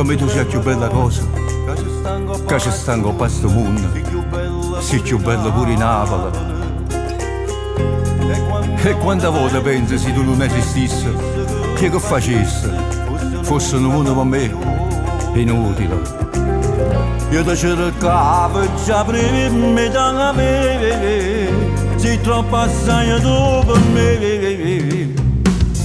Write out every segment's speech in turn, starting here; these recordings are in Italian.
me tu sia più bella cosa che ci stanno a sto mondo, sei più bella pure in Napoli. E quante volte pensi se tu non esistisse, che facessi? Fosse un mondo per me inutile. Io ti cercavo già prima da me, sei troppo assai dopo me.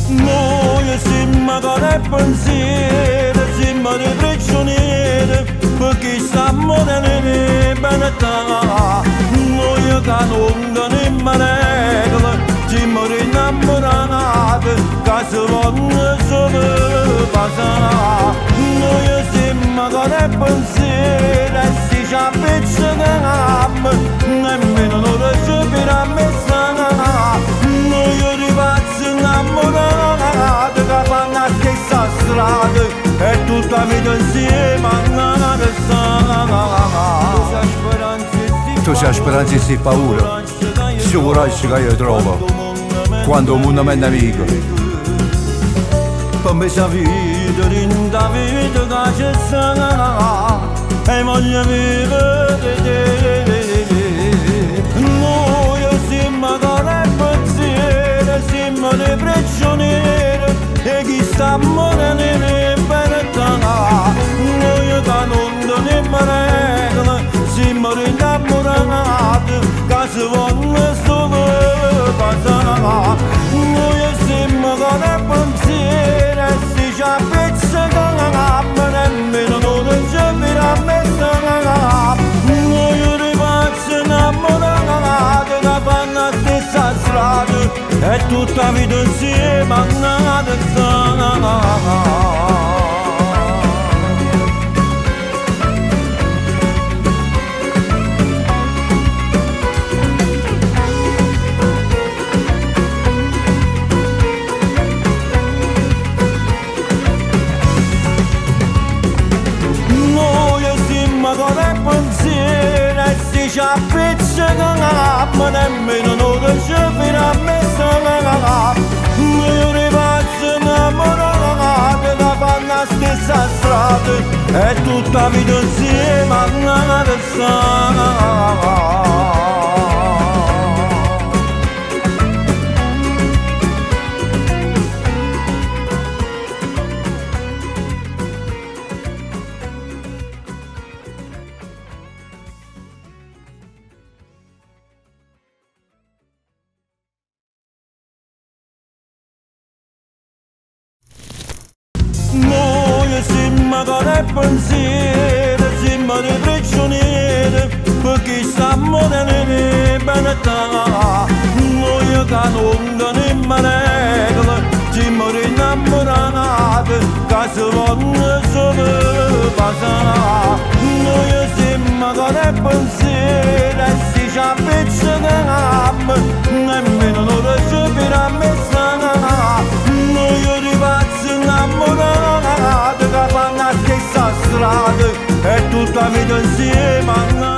Noi siamo con il pensiero, siamo dei prigionieri, perché stiamo nelle benetà. Noi che non abbiamo regole, siamo innamorati, che si vogliono solo passare. Noi siamo con il pensiero, e si ci appiccichiamo, nemmeno non riusciamo a stare. Noi ripazzi innamorati, che fanno la stessa strada, e tutta la vita insieme a restare. Tu c'hai speranza e sei paura, se coraggio che io trovo quando il mondo mi è nemico. Per me sta vita, rinda vita che c'è stata, e voglio vivere te. Noi siamo con il pensiero, siamo dei prigionieri, e chi sta morendo in verità. Noi che non abbiamo regole, siamo innamorati, che si vogliono solo passare. Noi siamo con il pensiero, e si ci appiccichiamo, nemmeno non ci vediamo a stare. Noi ripazzi innamorati, che fanno la stessa strada, e tutta la vita insieme a restare. Con il pensiero, e si ci appiccichiamo, nemmeno non ci vediamo a stare. Noi ripazzi innamorati, che fanno la stessa strada, e tutta la vita insieme a restare. Noi siamo con il pensiero, siamo dei prigionieri, perché stiamo nelle benetà. Noi che non abbiamo regole, siamo innamorati, che si vogliono solo passare. Noi siamo con il pensiero, e si ci appiccichiamo, nemmeno non riusciamo a stare. Noi ripazzi innamorati, che fanno la stessa strada, e tutta la vita insieme a